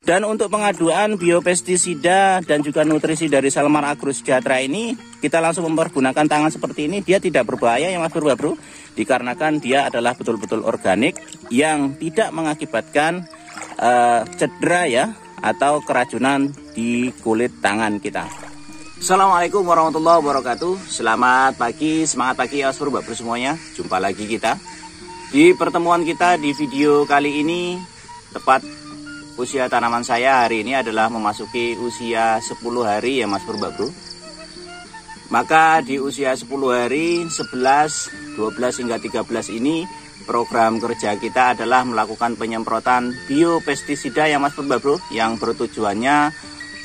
Dan untuk pengaduan biopestisida dan juga nutrisi dari Salmar Agro Sejahtera ini, kita langsung mempergunakan tangan seperti ini. Dia tidak berbahaya ya Mas Bro, dikarenakan dia adalah betul-betul organik yang tidak mengakibatkan cedera ya atau keracunan di kulit tangan kita. Assalamualaikum warahmatullahi wabarakatuh. Selamat pagi, semangat pagi ya Mas Bro semuanya. Jumpa lagi kita di pertemuan kita di video kali ini. Tepat usia tanaman saya hari ini adalah memasuki usia 10 hari ya Mas Bro. Maka di usia 10 hari, 11, 12 hingga 13 ini program kerja kita adalah melakukan penyemprotan biopestisida ya Mas Bro, yang bertujuannya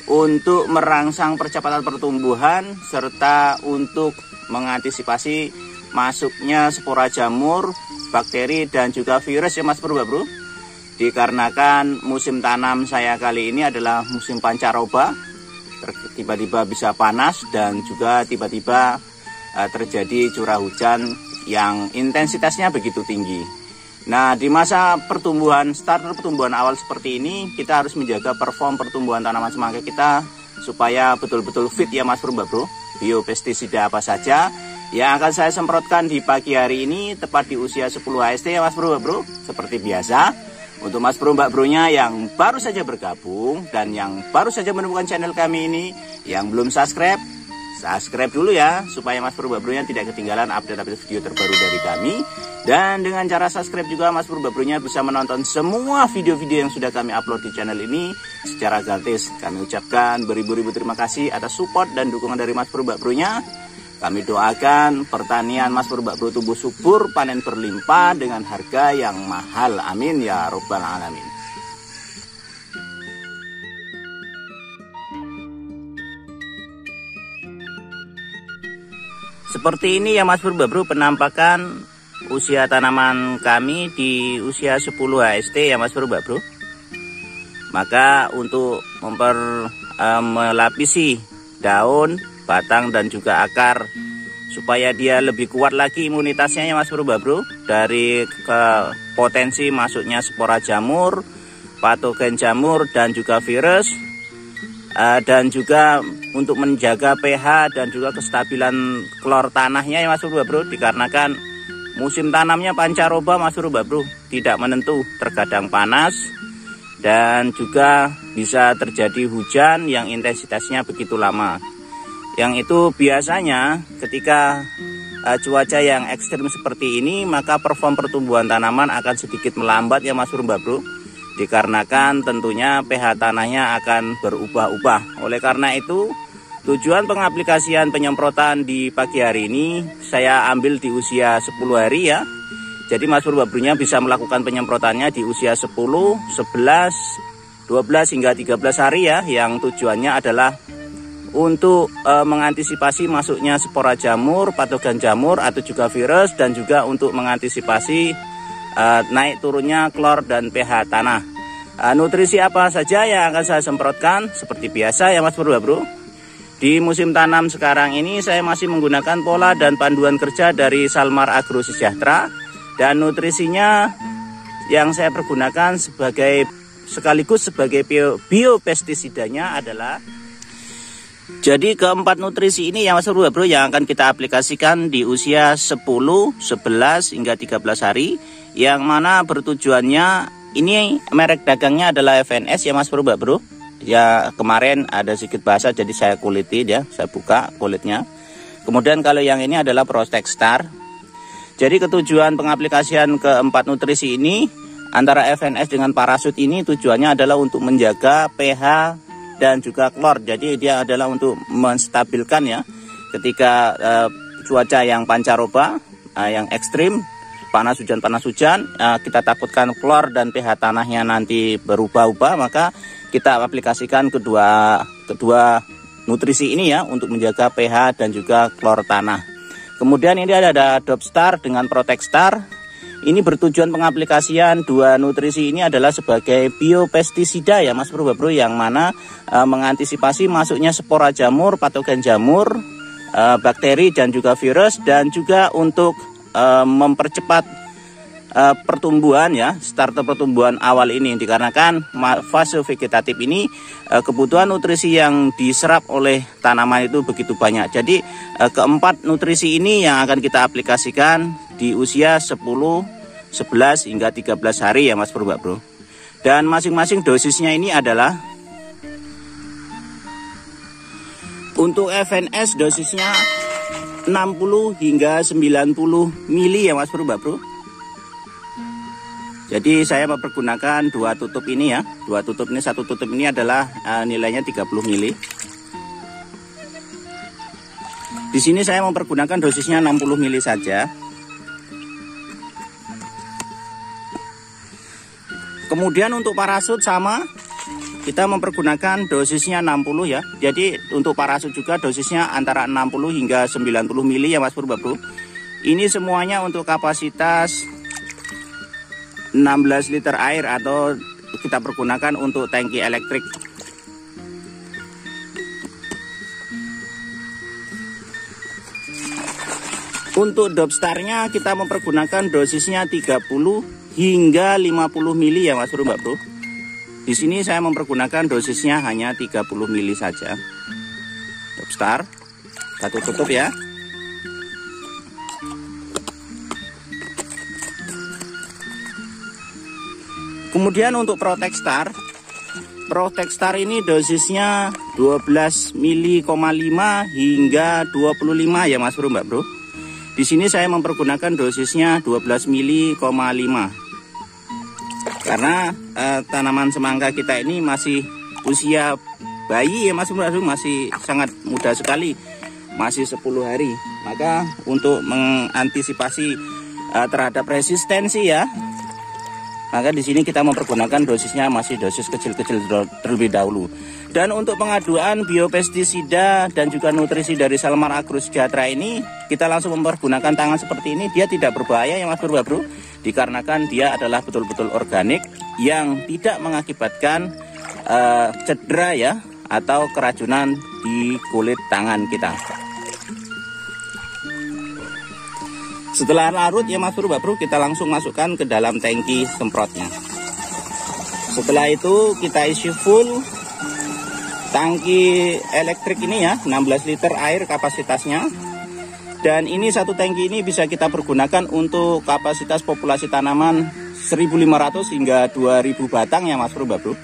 untuk merangsang percepatan pertumbuhan serta untuk mengantisipasi masuknya spora jamur, bakteri dan juga virus ya Mas Bro. Dikarenakan musim tanam saya kali ini adalah musim pancaroba, tiba-tiba bisa panas dan juga tiba-tiba terjadi curah hujan yang intensitasnya begitu tinggi. Nah, di masa pertumbuhan, starter pertumbuhan awal seperti ini, kita harus menjaga perform pertumbuhan tanaman semangka kita supaya betul-betul fit ya Mas Bro. Biopestisida apa saja yang akan saya semprotkan di pagi hari ini tepat di usia 10 HST ya Mas Bro. Seperti biasa, untuk Mas Bro Mbak Bronya yang baru saja bergabung dan yang baru saja menemukan channel kami ini, yang belum subscribe dulu ya, supaya Mas Bro Mbak Bronya tidak ketinggalan update-update video terbaru dari kami. Dan dengan cara subscribe juga Mas Bro Mbak Bronya bisa menonton semua video-video yang sudah kami upload di channel ini secara gratis. Kami ucapkan beribu-ribu terima kasih atas support dan dukungan dari Mas Bro Mbak Bronya. Kami doakan pertanian Mas Bro Mbak Bro tumbuh subur, panen berlimpah dengan harga yang mahal. Amin ya robbal alamin. Seperti ini ya Mas Bro Mbak Bro penampakan usia tanaman kami di usia 10 HST ya Mas Bro Mbak Bro. Maka untuk melapisi daun, batang dan juga akar supaya dia lebih kuat lagi imunitasnya ya Mas Bro dari potensi masuknya spora jamur, patogen jamur dan juga virus, dan juga untuk menjaga pH dan juga kestabilan klor tanahnya ya Mas Bro, dikarenakan musim tanamnya pancaroba Mas Bro, tidak menentu, terkadang panas dan juga bisa terjadi hujan yang intensitasnya begitu lama. Yang itu biasanya ketika cuaca yang ekstrim seperti ini, maka perform pertumbuhan tanaman akan sedikit melambat ya Mas Bro, dikarenakan tentunya pH tanahnya akan berubah-ubah. Oleh karena itu, tujuan pengaplikasian penyemprotan di pagi hari ini saya ambil di usia 10 hari ya. Jadi Mas Bro-nya bisa melakukan penyemprotannya di usia 10, 11, 12 hingga 13 hari ya, yang tujuannya adalah untuk mengantisipasi masuknya spora jamur, patogen jamur atau juga virus, dan juga untuk mengantisipasi naik turunnya klor dan pH tanah. Nutrisi apa saja yang akan saya semprotkan? Seperti biasa ya Mas Bro. Di musim tanam sekarang ini saya masih menggunakan pola dan panduan kerja dari Salmar Agro Sejahtera, dan nutrisinya yang saya pergunakan sekaligus sebagai biopestisidanya adalah, jadi keempat nutrisi ini ya Mas Bro yang akan kita aplikasikan di usia 10, 11 hingga 13 hari, yang mana bertujuannya, ini merek dagangnya adalah FNS ya Mas Bro. Ya, kemarin ada sedikit basah jadi saya kuliti ya, saya buka kulitnya. Kemudian kalau yang ini adalah Protek Star. Jadi ketujuan pengaplikasian keempat nutrisi ini antara FNS dengan Parasut ini tujuannya adalah untuk menjaga pH dan juga klor. Jadi dia adalah untuk menstabilkan ya ketika cuaca yang pancaroba, yang ekstrim, panas hujan, kita takutkan klor dan pH tanahnya nanti berubah-ubah, maka kita aplikasikan kedua nutrisi ini ya untuk menjaga pH dan juga klor tanah. Kemudian ini ada Dopstar dengan Protek Star. Ini bertujuan pengaplikasian dua nutrisi ini adalah sebagai biopestisida ya Mas Bro, yang mana mengantisipasi masuknya spora jamur, patogen jamur, bakteri dan juga virus, dan juga untuk mempercepat pertumbuhan ya, starter pertumbuhan awal ini, dikarenakan fase vegetatif ini kebutuhan nutrisi yang diserap oleh tanaman itu begitu banyak. Jadi keempat nutrisi ini yang akan kita aplikasikan di usia 10, 11 hingga 13 hari ya Mas Bro Mbak Bro. Dan masing-masing dosisnya ini adalah untuk FNS dosisnya 60 hingga 90 mili ya Mas Bro Mbak Bro. Jadi saya mempergunakan dua tutup ini ya. Dua tutup ini, satu tutup ini adalah nilainya 30 mili. Di sini saya mempergunakan dosisnya 60 mili saja. Kemudian untuk parasut sama, kita mempergunakan dosisnya 60 ya. Jadi untuk parasut juga dosisnya antara 60 hingga 90 mili ya Mas Bro Mbak Bro. Ini semuanya untuk kapasitas 16 liter air atau kita pergunakan untuk tangki elektrik. Untuk dopstarnya kita mempergunakan dosisnya 30 hingga 50 mili ya Mas Bro Mbak Bro. Di sini saya mempergunakan dosisnya hanya 30 mili saja. Dopstar, kita tutup ya. Kemudian untuk Protextar ini dosisnya 12 mili, 5 hingga 25 ya Mas Bro Mbak Bro. Di sini saya mempergunakan dosisnya 12 mili, 5. Karena tanaman semangka kita ini masih usia bayi ya Mas Bro, masih sangat muda sekali, masih 10 hari. Maka untuk mengantisipasi terhadap resistensi ya, maka di sini kita mempergunakan dosisnya masih dosis kecil-kecil terlebih dahulu. Dan untuk pengaduan biopestisida dan juga nutrisi dari Salmar Agro Sejahtera ini, kita langsung mempergunakan tangan seperti ini. Dia tidak berbahaya ya Mas Bro Bro, dikarenakan dia adalah betul-betul organik yang tidak mengakibatkan cedera ya atau keracunan di kulit tangan kita. Setelah larut ya Mas Bro Mbak Bro, kita langsung masukkan ke dalam tangki semprotnya. Setelah itu kita isi full tangki elektrik ini ya, 16 liter air kapasitasnya. Dan ini satu tangki ini bisa kita pergunakan untuk kapasitas populasi tanaman 1.500 hingga 2.000 batang ya Mas Bro Mbak Bro.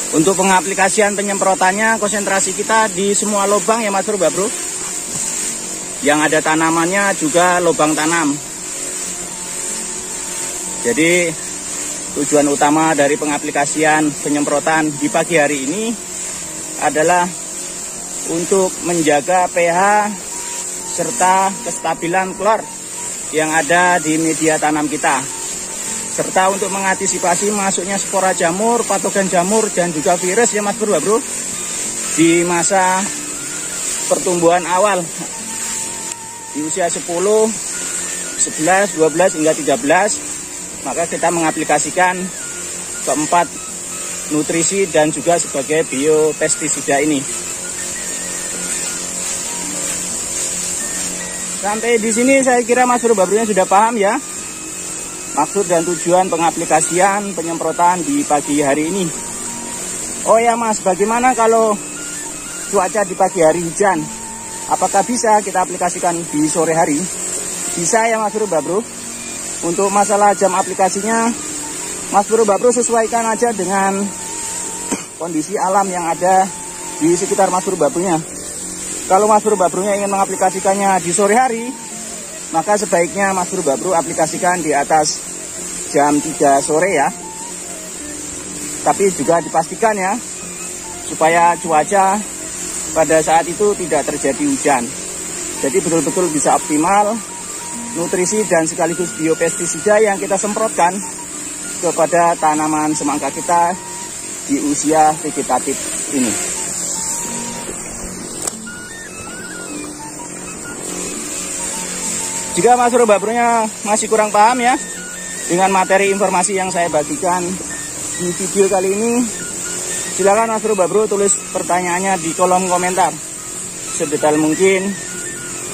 Untuk pengaplikasian penyemprotannya, konsentrasi kita di semua lubang ya Mas Bro Mbak Bro. Yang ada tanamannya juga lubang tanam. Jadi tujuan utama dari pengaplikasian penyemprotan di pagi hari ini adalah untuk menjaga pH serta kestabilan klor yang ada di media tanam kita, serta untuk mengantisipasi masuknya spora jamur, patogen jamur, dan juga virus ya Mas Bro Mbak Bro di masa pertumbuhan awal di usia 10, 11, 12 hingga 13. Maka kita mengaplikasikan keempat nutrisi dan juga sebagai biopestisida ini. Sampai di sini saya kira Mas Bro Mbak Bro sudah paham ya maksud dan tujuan pengaplikasian penyemprotan di pagi hari ini. Oh ya Mas, bagaimana kalau cuaca di pagi hari hujan? Apakah bisa kita aplikasikan di sore hari? Bisa ya Mas Bro Mbak Bro. Untuk masalah jam aplikasinya, Mas Bro Mbak Bro sesuaikan aja dengan kondisi alam yang ada di sekitar Mas Bro Mbak Bro-nya. Kalau Mas Bro Mbak Bro-nya ingin mengaplikasikannya di sore hari, maka sebaiknya Mas Bro Mbak Bro aplikasikan di atas jam 3 sore ya. Tapi juga dipastikan ya, supaya cuaca pada saat itu tidak terjadi hujan. Jadi betul-betul bisa optimal nutrisi dan sekaligus biopestisida yang kita semprotkan kepada tanaman semangka kita di usia vegetatif ini. Jika Mas Bro Mbak Bro-nya masih kurang paham ya dengan materi informasi yang saya bagikan di video kali ini, silakan Mas Bro Mbak Bro tulis pertanyaannya di kolom komentar. sedetail mungkin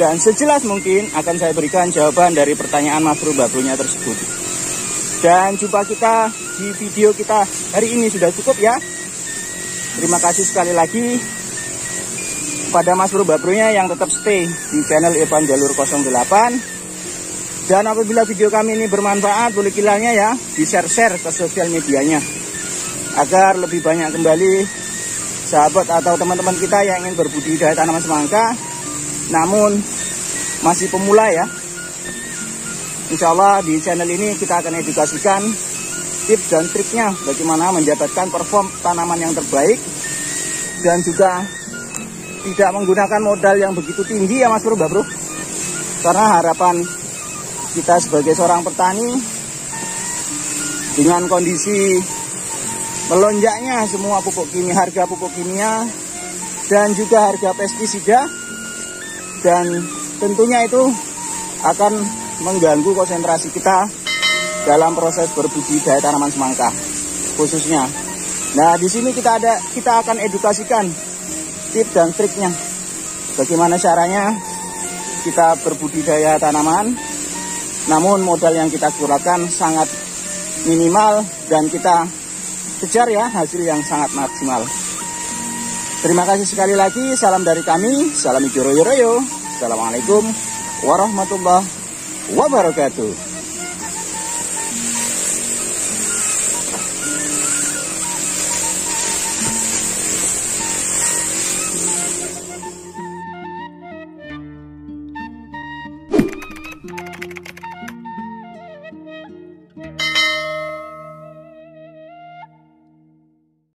dan sejelas mungkin akan saya berikan jawaban dari pertanyaan Mas Bro Mbak Bro-nya tersebut. Dan jumpa kita di video kita hari ini sudah cukup ya. Terima kasih sekali lagi kepada Mas Bro Mbak Bro-nya yang tetap stay di channel Irfan Jalur 08. Dan apabila video kami ini bermanfaat, boleh kiranya ya di-share ke sosial medianya, agar lebih banyak kembali sahabat atau teman-teman kita yang ingin berbudidaya tanaman semangka namun masih pemula ya. Insya Allah di channel ini kita akan edukasikan tips dan triknya bagaimana mendapatkan perform tanaman yang terbaik, dan juga tidak menggunakan modal yang begitu tinggi ya Mas Bro Mbak Bro, karena harapan kita sebagai seorang petani dengan kondisi melonjaknya semua pupuk kimia, harga pupuk kimia dan juga harga pestisida, dan tentunya itu akan mengganggu konsentrasi kita dalam proses berbudidaya tanaman semangka khususnya. Nah, di sini kita akan edukasikan tips dan triknya. Bagaimana caranya kita berbudidaya tanaman, namun modal yang kita keluarkan sangat minimal dan kita kejar ya hasil yang sangat maksimal. Terima kasih sekali lagi. Salam dari kami. Salam hijau royo royo. Assalamualaikum warahmatullahi wabarakatuh.